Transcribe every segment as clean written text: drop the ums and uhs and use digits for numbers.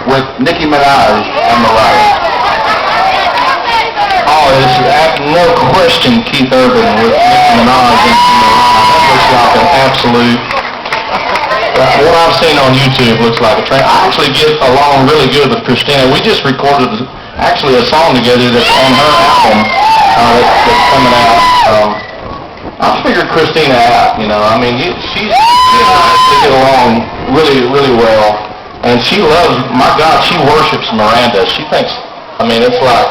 with Nicki Minaj and Mariah? Oh, there's no question Keith Urban with Nicki Minaj and Mariah. That looks like an absolute... what I've seen on YouTube looks like a train. I actually get along really good with Christina. We just recorded actually a song together that's on her album that's coming out. I figured Christina out, you know. I mean, she and I get along really, really well. And she loves, my God, she worships Miranda. She thinks, I mean, it's like,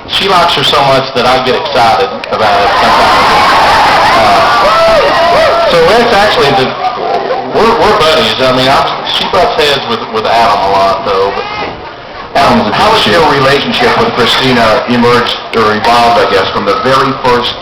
she likes her so much that I get excited about it sometimes. So it's actually we're buddies. I mean, she butts heads with Adam a lot, though. But Adam's how has your relationship with Christina emerged or evolved, I guess, from the very first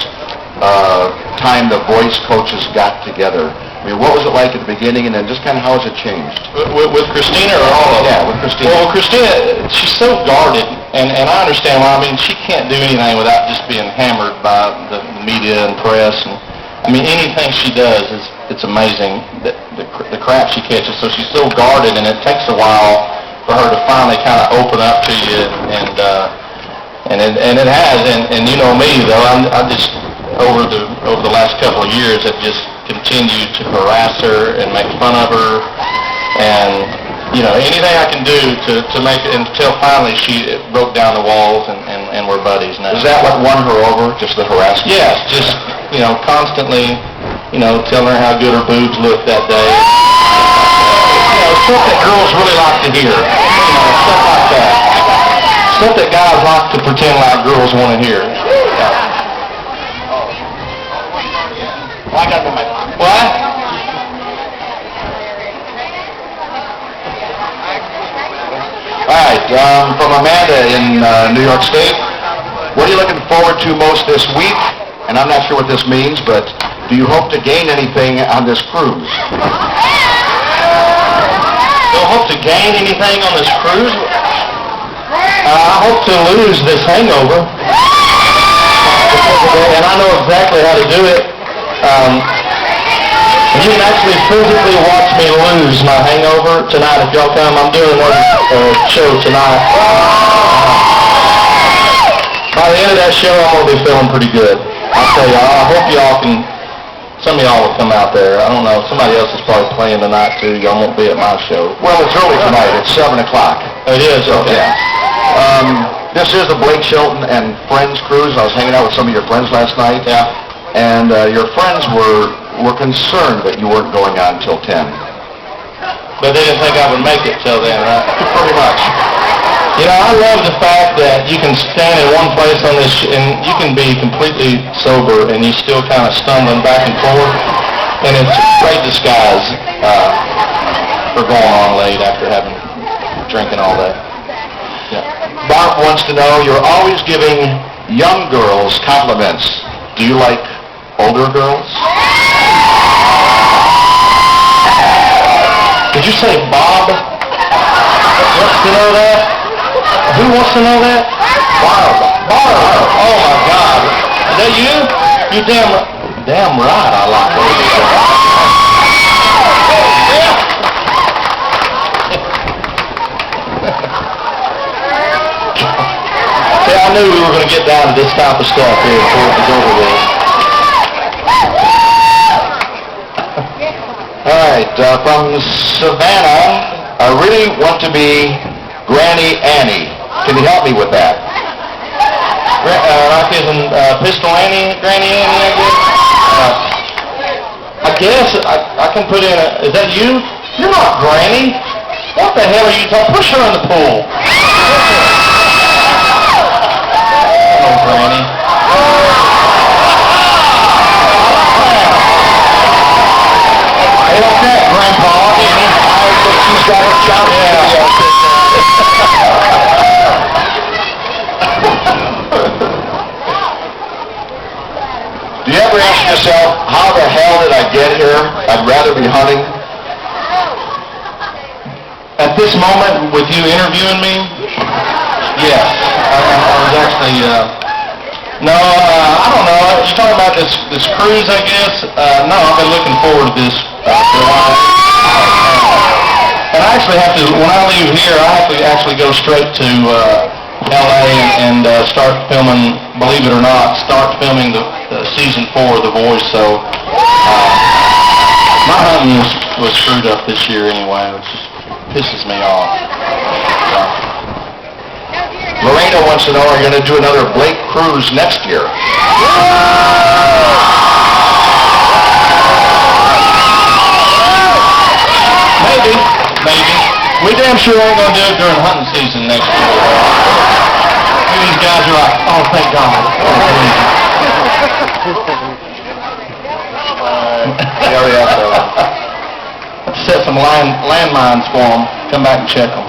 time the voice coaches got together? I mean, what was it like at the beginning, and then just kind of how has it changed? With Christina or all of them? Yeah, with Christina. Well, Christina, she's so guarded, and I understand why. I mean, she can't do anything without just being hammered by the media and press. And I mean, anything she does it's amazing the crap she catches. So she's so guarded, and it takes a while for her to finally kind of open up to you, and it has. And you know me though, I just over the last couple of years have just continued to harass her and make fun of her, and you know, anything I can do to make it, until finally she broke down the walls and we're buddies now. Is that what won her over, just the harassment? Yes, just, you know, constantly, you know, telling her how good her boobs looked that day. You know, stuff that girls really like to hear. You know, stuff like that. Stuff that guys like to pretend like girls want to hear. Well, I got my... What? All right, from Amanda in New York State, what are you looking forward to most this week? And I'm not sure what this means, but do you hope to gain anything on this cruise? Do I hope to gain anything on this cruise? I hope to lose this hangover. And I know exactly how to do it. You can actually physically watch me lose my hangover tonight if y'all come. I'm doing one show tonight. By the end of that show, I'm going to be feeling pretty good. I'll tell y'all, I hope y'all can, some of y'all will come out there. I don't know, somebody else is probably playing tonight too. Y'all won't be at my show. Well, it's early tonight. It's 7 o'clock. It is, okay. Yeah. This is the Blake Shelton and Friends cruise. I was hanging out with some of your friends last night. Yeah. And your friends were concerned that you weren't going on till 10. But they didn't think I would make it till then, right? Pretty much. You know, I love the fact that you can stand in one place on this, and you can be completely sober, and you still kind of stumbling back and forth, and it's a great disguise for going on late after having drinking all that. Yeah. Bob wants to know, you're always giving young girls compliments. Do you like older girls? Did you say Bob wants to know that? Who wants to know that? Barb. Oh my God. Is that you? You damn right I like older girls. See, I knew we were going to get down to this type of stuff here before it was over with. All right, from Savannah, I really want to be Granny Annie. Can you help me with that? Like as in Pistol Annie, Granny Annie, I guess. I can put in a... Is that you? You're not Granny. What the hell are you talking? Push her in the pool. Oh, Granny. Hey, okay, Grandpa. I think she's got a job. Do you ever ask yourself, how the hell did I get here? I'd rather be hunting. At this moment, with you interviewing me, yes. I was actually, no, I don't know. You're talking about this cruise, I guess? No, I've been looking forward to this for a while. And I actually have to, when I leave here, I have to actually go straight to L.A. and start filming, believe it or not, start filming the season 4 of The Voice. So my hunting was screwed up this year anyway, which just pisses me off. So. Lorena wants to know, are you going to do another Blake cruise next year? Maybe. We damn sure ain't going to do it during hunting season next year. These guys are like, oh, thank God. Set some landmines for them. Come back and check them.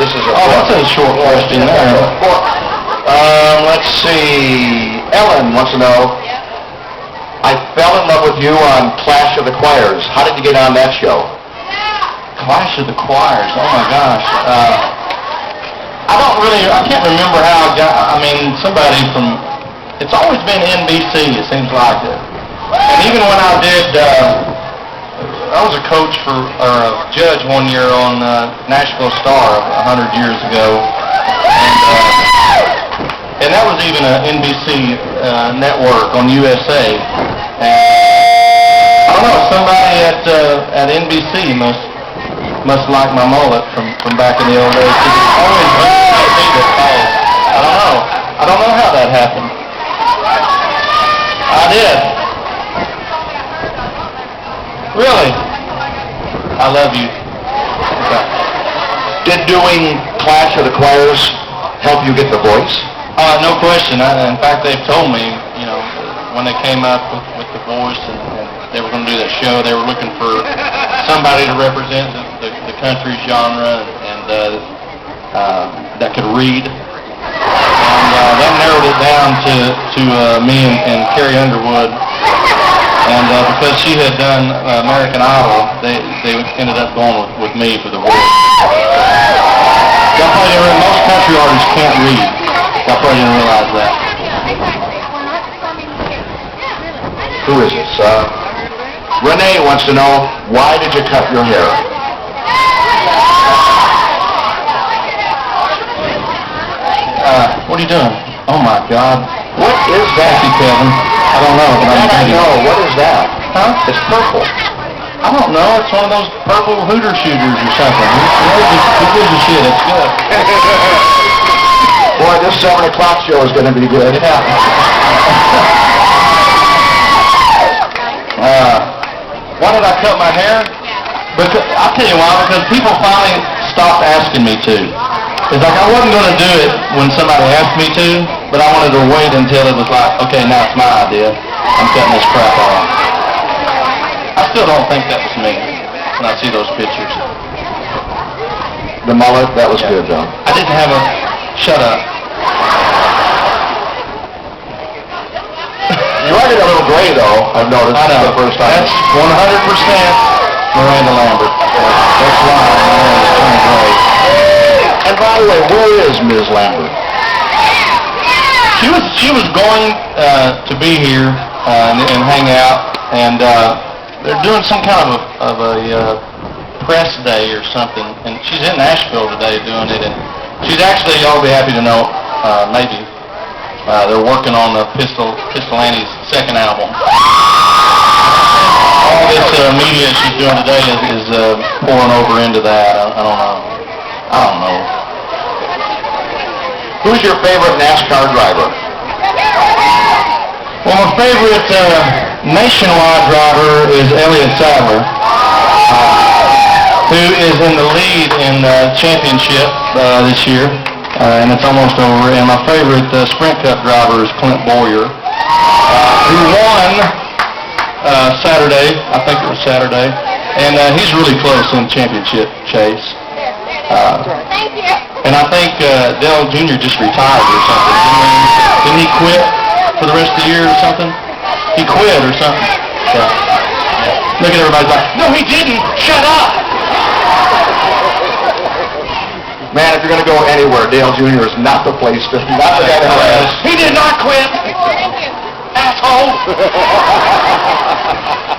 This is a... Oh, that's a short question there. Let's see. Ellen wants to know, I fell in love with you on Clash of the Choirs. How did you get on that show? Clash of the Choirs. Oh, my gosh. I can't remember how somebody from... It's always been NBC, it seems like it. And even when I did... I was a coach or a judge one year on Nashville Star 100 years ago, and that was even an NBC network on USA. And I don't know, somebody at NBC must like my mullet from back in the old days. It's always me that calls. I don't know how that happened. I did. Really? I love you. Okay. Did doing Clash of the Choirs help you get the voice? No question. In fact, they've told me, when they came up with The Voice and they were going to do that show, they were looking for somebody to represent the country genre and that could read. And that narrowed it down to me and Carrie Underwood. And because she had done American Idol, they ended up going with me for The Voice. Most country artists can't read. I probably didn't realize that. Who is this? Renee wants to know, why did you cut your hair? What are you doing? Oh my God. What is that? Thank you, Kevin. I don't know. I know. What is that? Huh? It's purple. I don't know. It's one of those purple hooter shooters or something. Who gives a shit? It's good. Boy, this 7 o'clock show is going to be good. Yeah. Why did I cut my hair? Because I'll tell you why. Because people finally stopped asking me to. It's like I wasn't going to do it when somebody asked me to, but I wanted to wait until it was like, okay, now it's my idea. I'm cutting this crap off. I still don't think that was me when I see those pictures. The mullet, that was good, though. I didn't have a... Shut up. You are getting a little gray, though, I've noticed. I know. The first time. That's 100% Miranda Lambert. That's why Miranda's turning gray. And by the way, where is Ms. Lambert? She was going to be here and hang out, and they're doing some kind of a press day or something, and she's in Nashville today doing it, and she's actually, y'all will be happy to know, maybe, they're working on Pistol Annie's second album. All this media she's doing today is pouring over into that. I don't know. Who's your favorite NASCAR driver? Well, my favorite nationwide driver is Elliott Sadler, who is in the lead in the championship this year, and it's almost over. And my favorite Sprint Cup driver is Clint Boyer, who won Saturday. I think it was Saturday, and he's really close in championship chase. And I think Dale Jr. just retired or something. Didn't he quit for the rest of the year or something? He quit or something. Yeah. Look at everybody like, no, he didn't. Shut up. Man, if you're going to go anywhere, Dale Jr. is not the place to, not the guy to harass. He did not quit. Asshole.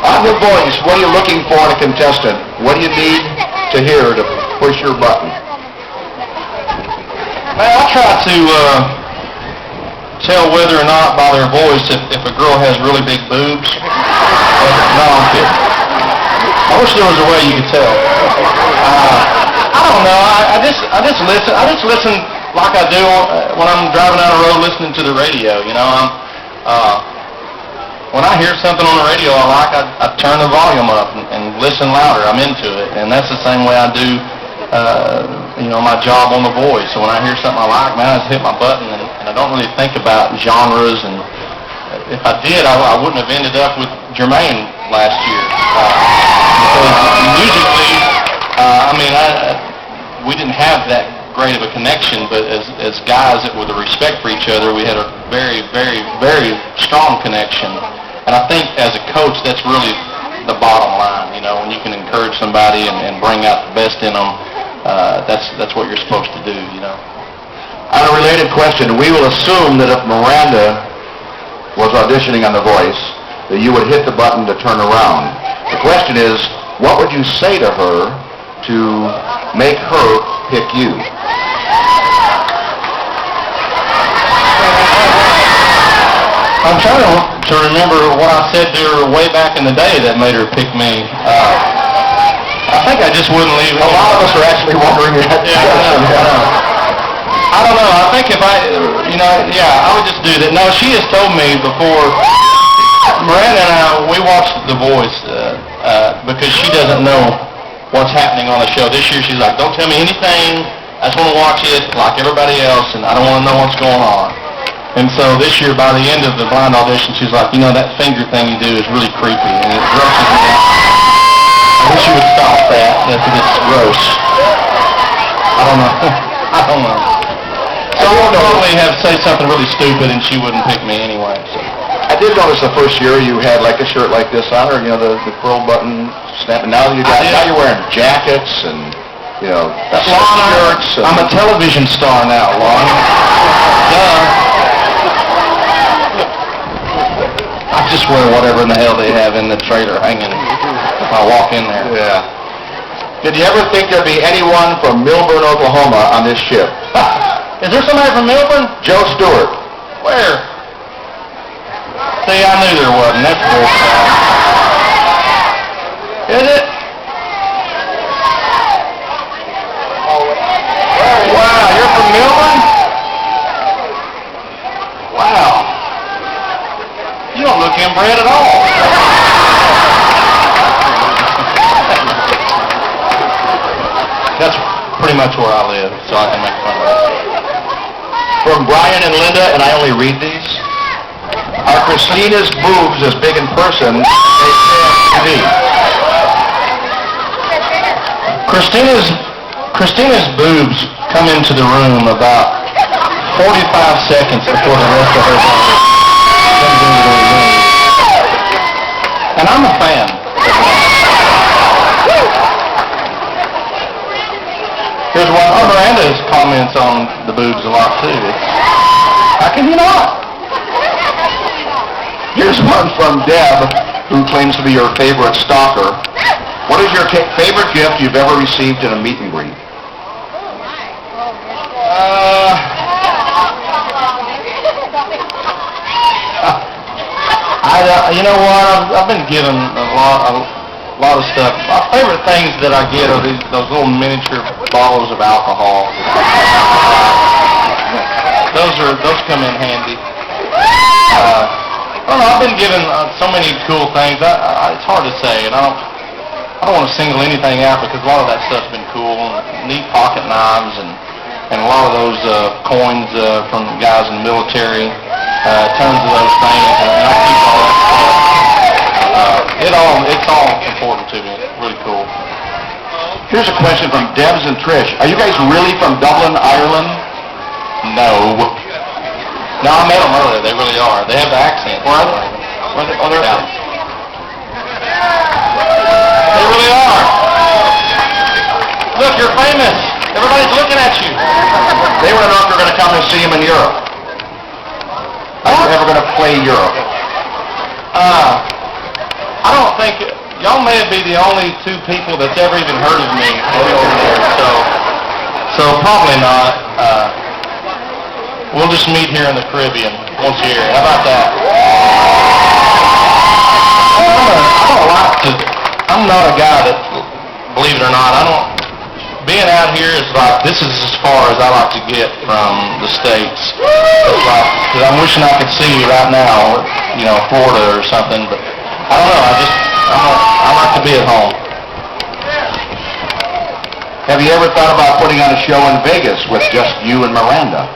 On The Voice, what are you looking for in a contestant? What do you need to hear to push your button? I try to tell whether or not by their voice if a girl has really big boobs. No, I'm kidding. I wish there was a way you could tell. I don't know. I just listen. I just listen like I do when I'm driving down the road listening to the radio. You know, when I hear something on the radio I like, I turn the volume up and listen louder. I'm into it, and that's the same way I do. My job on The Voice. So when I hear something I like, man, I just hit my button, and I don't really think about genres. And if I did, I wouldn't have ended up with Jermaine last year. Because musically, we didn't have that great of a connection, but as guys with a respect for each other, we had a very, very, very strong connection. And I think as a coach, that's really the bottom line. You know, when you can encourage somebody and bring out the best in them, that's what you're supposed to do, you know. On a related question, we will assume that if Miranda was auditioning on The Voice, that you would hit the button to turn around. The question is, what would you say to her to make her pick you? I'm trying to remember what I said to her way back in the day that made her pick me. I think I just wouldn't leave it. A lot of us are actually wondering that. Yeah, I don't know. I think if I would just do that. No, she has told me before, Miranda and I, we watched The Voice because she doesn't know what's happening on the show. This year she's like, don't tell me anything. I just want to watch it like everybody else, and I don't want to know what's going on. And so this year, by the end of the blind audition, she's like, that finger thing you do is really creepy, and it grosses me out. I wish you would stop that. It's gross. I don't know. So I would probably have say something really stupid, and she wouldn't pick me anyway. So. I did notice the first year you had like a shirt like this on, or the curl button snap. Now you're wearing jackets and shirts. I'm a television star now, Lon. Duh. I just wear whatever in the hell they have in the trailer hanging if I walk in there. Yeah. Did you ever think there'd be anyone from Milburn, Oklahoma on this ship? Is there somebody from Milburn? Joe Stewart. Where? See, I knew there wasn't. That's bullshit. Is it? Wow, you're from Milburn? Wow. You don't look inbred at all. That's pretty much where I live, so I can make fun of it. From Brian and Linda, and I only read these, are Christina's boobs as big in person as they say on TV? Christina's boobs come into the room about 45 seconds before the rest of her body comes into the room. And I'm a fan. Here's one. Miranda's comments on the boobs a lot too. How can you not? Here's one from Deb, who claims to be your favorite stalker. What is your favorite gift you've ever received in a meet and greet? You know what? I've been given a lot of stuff. My favorite things that I get are those little miniature bottles of alcohol. Those come in handy. I don't know. I've been given so many cool things. It's hard to say, and I don't want to single anything out because a lot of that stuff's been cool. Neat pocket knives and a lot of those coins from guys in the military. Tons of those things, and I keep all that stuff. It's all important to me. It's really cool. Here's a question from Debs and Trish. Are you guys really from Dublin, Ireland? No. No, I met them earlier. They really are. They have the accent. Where are they? Oh, they're out. They really are. Look, you're famous. Everybody's looking at you. They want to know if you're going to come and see them in Europe. Are you ever going to play Europe? I don't think, y'all may be the only two people that's ever even heard of me over there, so probably not. We'll just meet here in the Caribbean once a year. How about that? I'm not a guy that, believe it or not, being out here is like, this is as far as I like to get from the States. It's like, because I'm wishing I could see you right now, Florida or something, but I don't know, I like to be at home. Have you ever thought about putting on a show in Vegas with just you and Miranda?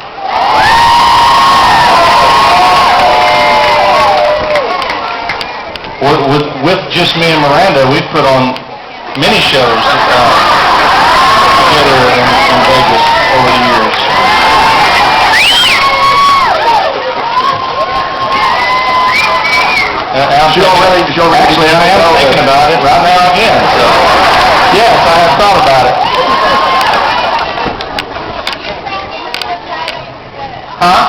With just me and Miranda, we've put on many shows together in Vegas over the years. Actually, I am thinking about it right now again. So, yes, I have thought about it. Huh?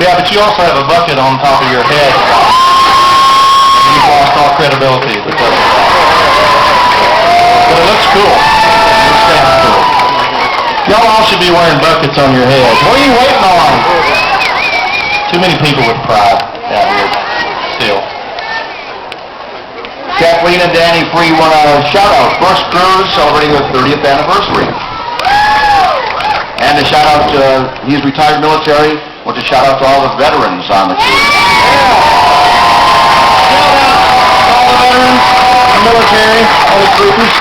Yeah, but you also have a bucket on top of your head. You've lost all credibility because of that. But it looks cool. It stands cool. Y'all all should be wearing buckets on your heads. What are you waiting on? Too many people with pride out here still. Kathleen and Danny Free want a shout-out. First cruise celebrating their 30th anniversary. And a shout-out to, he's retired military, wants to shout-out to all the veterans on the cruise. All the veterans, the military, all the cruisers,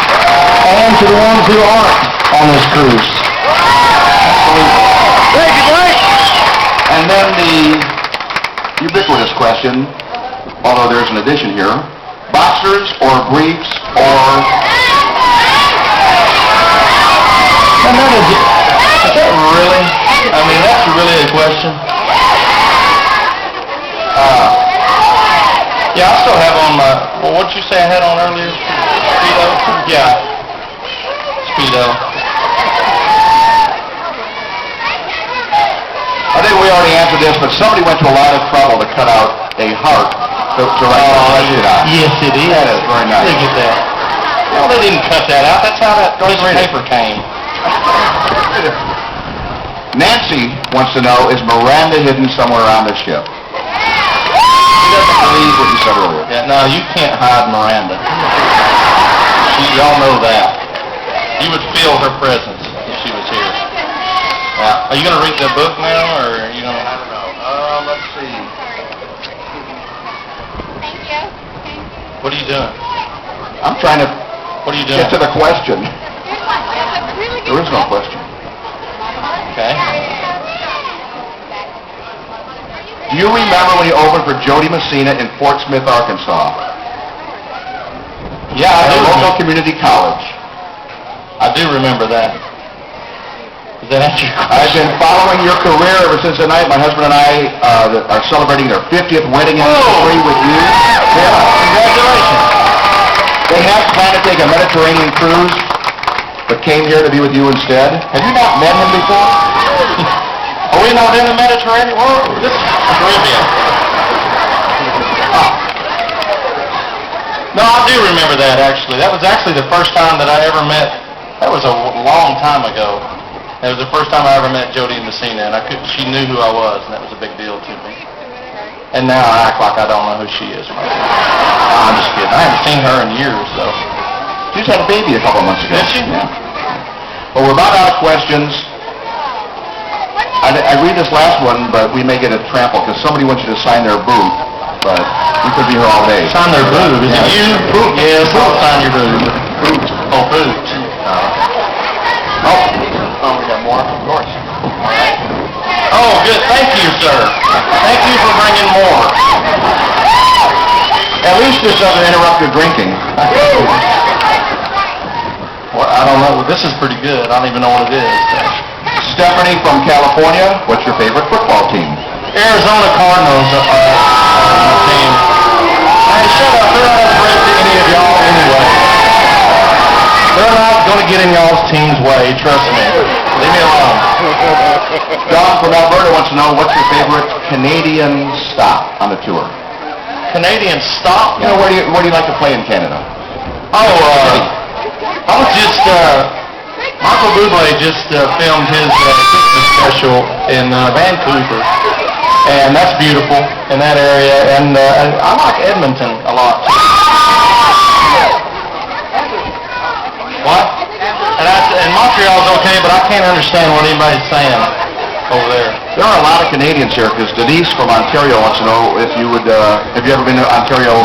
and to the ones who aren't on this cruise. Thank you, Blake! And then the ubiquitous question, although there's an addition here, boxers or briefs or... And that is that really? I mean, that's really a question. Yeah, I still have on my, what'd you say I had on earlier? Speedo? Yeah. Speedo. I think we already answered this, but somebody went to a lot of trouble to cut out a heart to write the question on. Yes, it is. That is very nice. Look at that. No, they didn't cut that out. That's how that piece of paper came. Nancy wants to know, is Miranda hidden somewhere around the ship? She doesn't believe what you said earlier. Yeah, no, you can't hide Miranda. Y'all know that. You would feel her presence if she was here. Now, are you going to read the book now, or are you going to... I don't know. Let's see. Thank you. What are you doing? I'm trying to What are you doing? get to the question. There's a really good There is no question. Okay. Do you remember when you opened for Jody Messina in Fort Smith, Arkansas? Yeah, I At do. a local community college. I do remember that. Does that answer your I've question? been following your career ever since the night my husband and I are celebrating their 50th wedding anniversary with you. Yeah. Congratulations. They had planned to take a Mediterranean cruise, but came here to be with you instead. Have you not met him before? Are we not in the Mediterranean? Well, this is Caribbean. No, I do remember that, actually. That was actually the first time that I ever met, that was a long time ago. It was the first time I ever met Jody Messina, and she knew who I was, and that was a big deal to me. And now I act like I don't know who she is. I'm just kidding. I haven't seen her in years, though. She just had a baby a couple of months ago. Did she? Yeah. Well, we're about out of questions. I read this last one, but we may get it trampled because somebody wants you to sign their booth, but we could be here all day. Sign their boob. Is it you? Booth. Yes, I'll sign your boob. Boot. Oh, boot. Oh, we got more? Of course. Oh, good. Thank you, sir. Thank you for bringing more. At least this doesn't interrupt your drinking. Well, I don't know. This is pretty good. I don't even know what it is. Stephanie from California, what's your favorite football team? Arizona Cardinals are my team. Hey, shut up. They're not afraid to any of y'all anyway. They're not going to get in y'all's team's way. Trust me. Leave me alone. Don from Alberta wants to know, what's your favorite Canadian stop on the tour? Canadians stop. You know, where do you like to play in Canada? I was just, Michael Bublé just filmed his Christmas special in Vancouver, and that's beautiful in that area, and I like Edmonton a lot. What? And Montreal's okay, but I can't understand what anybody's saying over there. There are a lot of Canadians here, because Denise from Ontario wants to know if you would, have you ever been to Ontario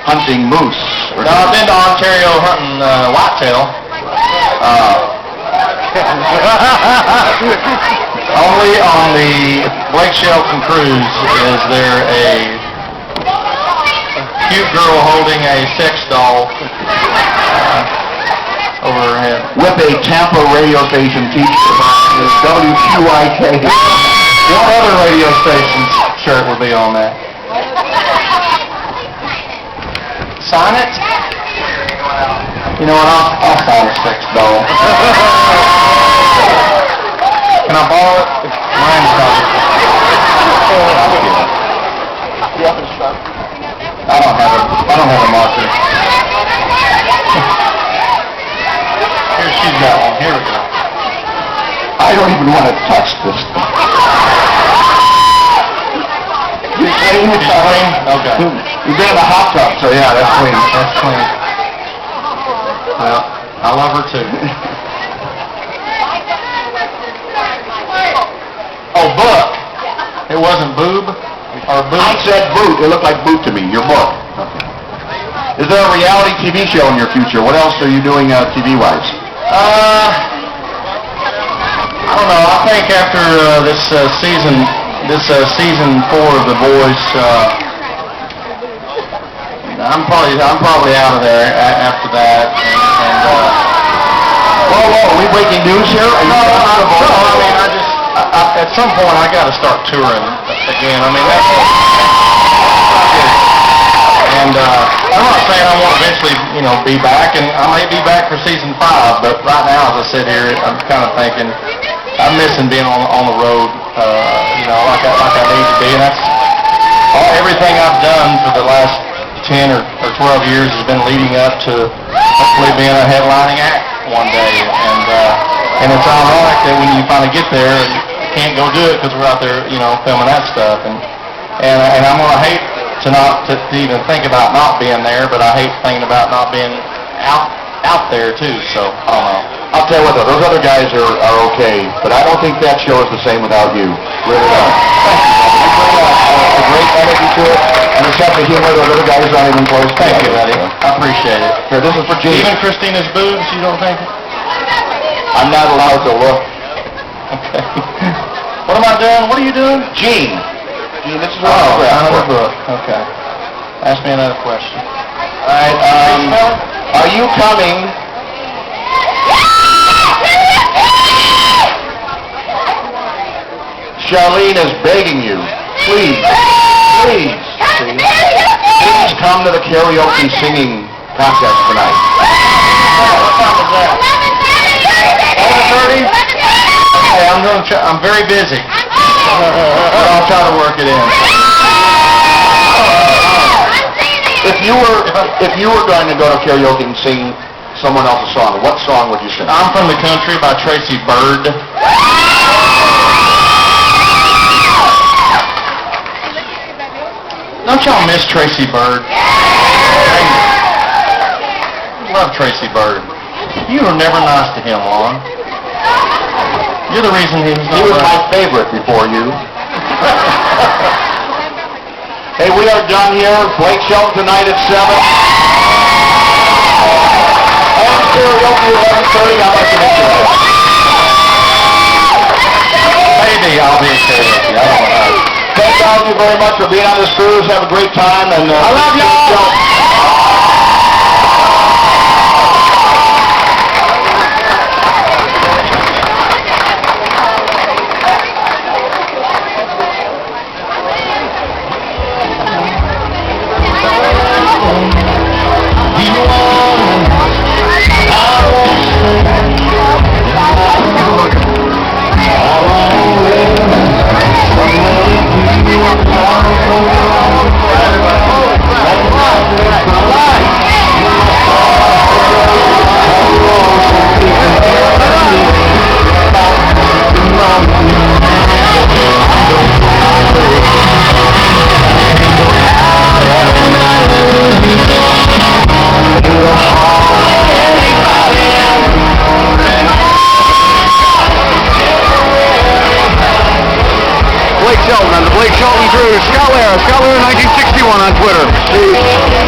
hunting moose? No, I've been to Ontario hunting whitetail. Only on the Blake Shelton cruise is there a cute girl holding a sex doll over her head. With a Tampa radio station t-shirt. WQIK. What other radio station's shirt would be on that? Sign it? You know what, I'll sign a sex doll. Can I borrow it? Mine's not. I don't have a marker. Here, she's got one. Here we go. I don't even want to touch this. You clean? It's clean? Okay. You've been in the hot tub, so yeah, that's clean. That's clean. Well, I love her too. Oh, book. It wasn't boob or boot. I said boot. It looked like boot to me. Your book. Is there a reality TV show in your future? What else are you doing TV-wise? I don't know. I think after this season 4 of The Voice, I'm probably out of there after that. And Whoa, are we breaking news here? At some point I got to start touring again. I mean, that's and I'm not saying I won't eventually, be back, and I may be back for season 5. But right now, as I sit here, I'm kind of thinking I'm missing being on the road, like I need to be. And that's everything I've done for the last 10 or 12 years has been leading up to hopefully being a headlining act one day. And it's ironic that when you finally get there, you can't go do it because we're out there, filming that stuff. And I'm gonna hate to even think about not being there, but I hate thinking about not being out there too. So I don't know. I'll tell you what, though, those other guys are okay, but I don't think that show is the same without you. Really don't. You bring a great energy to it, and a sense of humor. Those other guys aren't even close. Thank you, buddy. I appreciate it. Here, this is for Gene. Even Christina's boobs, you don't think? I'm not allowed to look. Okay. What am I doing? What are you doing? Gene, this is what another book. Okay. Ask me another question. All right, are you coming? Charlene is begging you, please come to the karaoke singing contest tonight. What time is that? 11:30? Okay, I'm very busy. But I'll try to work it in. If you were going to go to karaoke and sing someone else's song, what song would you sing? I'm From the Country by Tracy Byrd. Don't y'all miss Tracy Byrd? Love Tracy Byrd. You were never nice to him, Lon. You're the reason he was not He was my right. favorite before you. Hey, we are done here. Blake Shelton tonight at 7. And karaoke 11:30. I'd like to meet you there. Maybe I'll be at karaoke. I don't know. Thank all of you very much for being on this cruise. Have a great time. And I love y'all. Shelton on the Blake Shelton Crew. Scott Lara 1961 on Twitter.